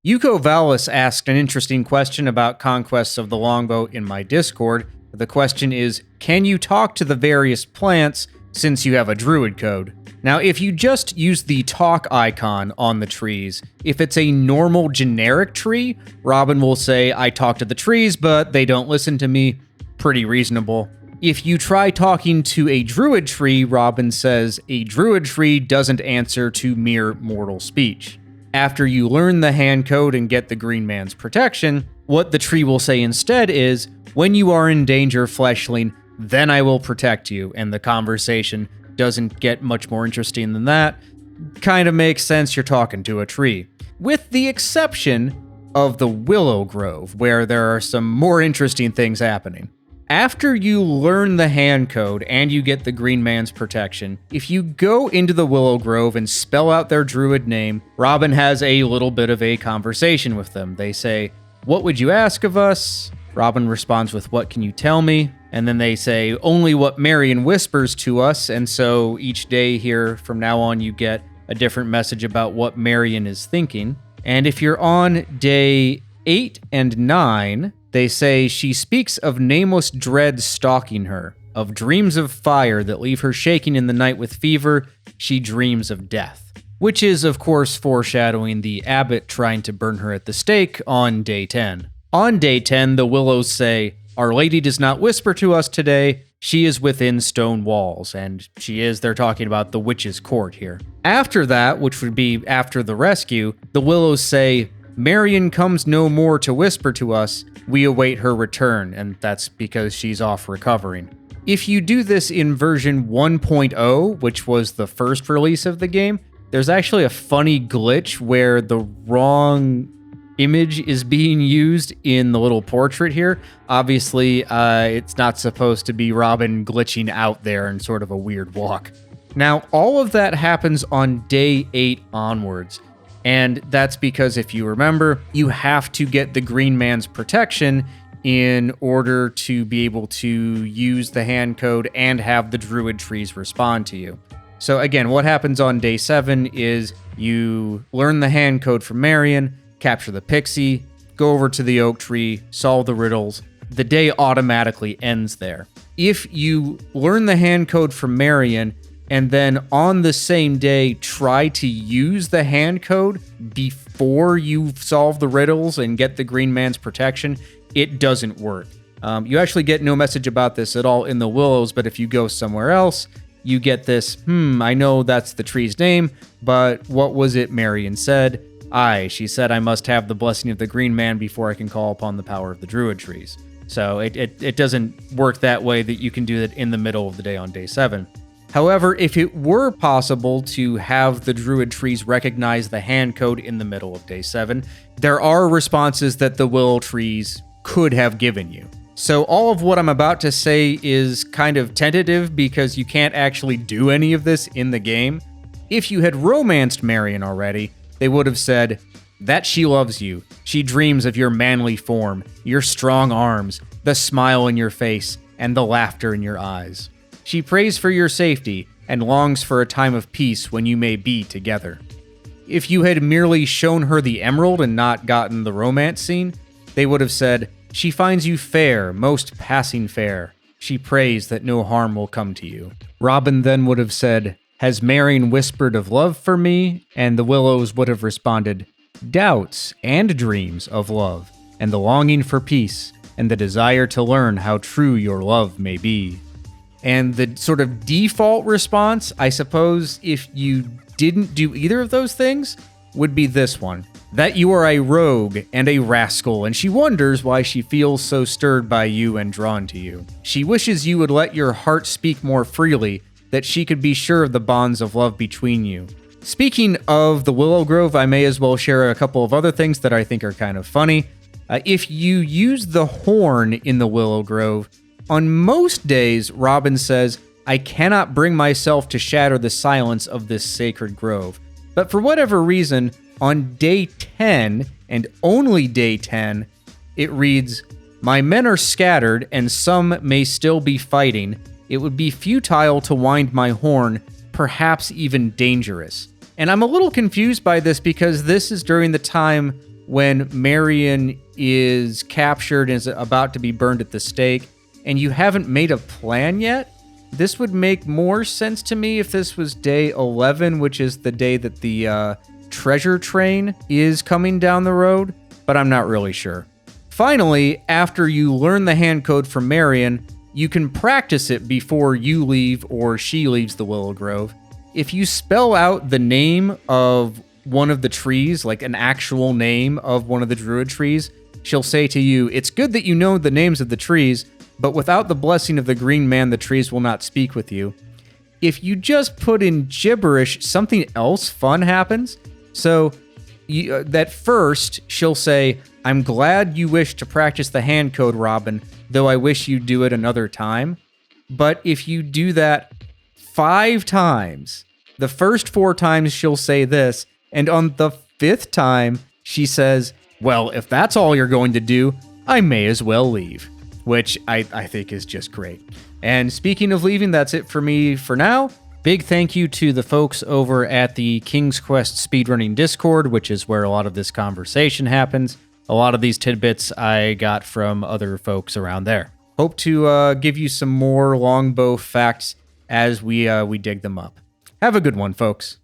Yuko Valis asked an interesting question about Conquests of the Longbow in my Discord. The question is, can you talk to the various plants since you have a druid code? Now, if you just use the talk icon on the trees, if it's a normal generic tree, Robin will say, I talk to the trees, but they don't listen to me. Pretty reasonable. If you try talking to a druid tree, Robin says, a druid tree doesn't answer to mere mortal speech. After you learn the hand code and get the green man's protection, what the tree will say instead is, when you are in danger, fleshling, then I will protect you, and the conversation doesn't get much more interesting than that. Kind of makes sense, you're talking to a tree. With the exception of the Willow Grove, where there are some more interesting things happening. After you learn the hand code and you get the green man's protection, if you go into the Willow Grove and spell out their druid name, Robin has a little bit of a conversation with them. They say, what would you ask of us? Robin responds with, what can you tell me? And then they say, only what Marion whispers to us. And so each day here from now on, you get a different message about what Marion is thinking. And if you're on day 8 and 9, they say she speaks of nameless dread stalking her, of dreams of fire that leave her shaking in the night with fever. She dreams of death. Which is, of course, foreshadowing the abbot trying to burn her at the stake on day 10. On day 10, the Willows say, Our Lady does not whisper to us today. She is within stone walls. And she is, they're talking about the witch's court here. After that, which would be after the rescue, the Willows say, Marion comes no more to whisper to us. We await her return, and that's because she's off recovering. If you do this in version 1.0, which was the first release of the game, there's actually a funny glitch where the wrong image is being used in the little portrait here. Obviously, it's not supposed to be Robin glitching out there in sort of a weird walk. Now, all of that happens on day 8 onwards. And that's because, if you remember, you have to get the green man's protection in order to be able to use the hand code and have the druid trees respond to you. So again, what happens on day 7 is you learn the hand code from Marion, capture the pixie, go over to the oak tree, solve the riddles. The day automatically ends there. If you learn the hand code from Marion, and then on the same day, try to use the hand code before you solve the riddles and get the green man's protection, it doesn't work. You actually get no message about this at all in the Willows, but if you go somewhere else, you get this, I know that's the tree's name, but what was it Marion said? She said I must have the blessing of the green man before I can call upon the power of the druid trees. So it doesn't work that way that you can do that in the middle of the day on day 7. However, if it were possible to have the druid trees recognize the hand code in the middle of day 7, there are responses that the willow trees could have given you. So all of what I'm about to say is kind of tentative because you can't actually do any of this in the game. If you had romanced Marion already, they would have said that she loves you. She dreams of your manly form, your strong arms, the smile in your face, and the laughter in your eyes. She prays for your safety and longs for a time of peace when you may be together. If you had merely shown her the emerald and not gotten the romance scene, they would have said, she finds you fair, most passing fair. She prays that no harm will come to you. Robin then would have said, has Marion whispered of love for me? And the Willows would have responded, doubts and dreams of love, and the longing for peace, and the desire to learn how true your love may be. And the sort of default response, I suppose, if you didn't do either of those things, would be this one. That you are a rogue and a rascal, and she wonders why she feels so stirred by you and drawn to you. She wishes you would let your heart speak more freely, that she could be sure of the bonds of love between you. Speaking of the Willow Grove, I may as well share a couple of other things that I think are kind of funny. If you use the horn in the Willow Grove, on most days, Robin says, I cannot bring myself to shatter the silence of this sacred grove. But for whatever reason, on day 10, and only day 10, it reads, my men are scattered, and some may still be fighting. It would be futile to wind my horn, perhaps even dangerous. And I'm a little confused by this because this is during the time when Marion is captured and is about to be burned at the stake, and you haven't made a plan yet. This would make more sense to me if this was day 11, which is the day that the treasure train is coming down the road, but I'm not really sure. Finally, after you learn the hand code from Marion, you can practice it before you leave or she leaves the Willow Grove. If you spell out the name of one of the trees, like an actual name of one of the druid trees, she'll say to you, "It's good that you know the names of the trees, but without the blessing of the green man, the trees will not speak with you." If you just put in gibberish, something else fun happens. So that first, she'll say, "I'm glad you wish to practice the hand code, Robin, though I wish you'd do it another time." But if you do that 5 times, the first 4 times she'll say this, and on the 5th time, she says, "Well, if that's all you're going to do, I may as well leave," which I think is just great. And speaking of leaving, that's it for me for now. Big thank you to the folks over at the King's Quest Speedrunning Discord, which is where a lot of this conversation happens. A lot of these tidbits I got from other folks around there. Hope to give you some more Longbow facts as we dig them up. Have a good one, folks.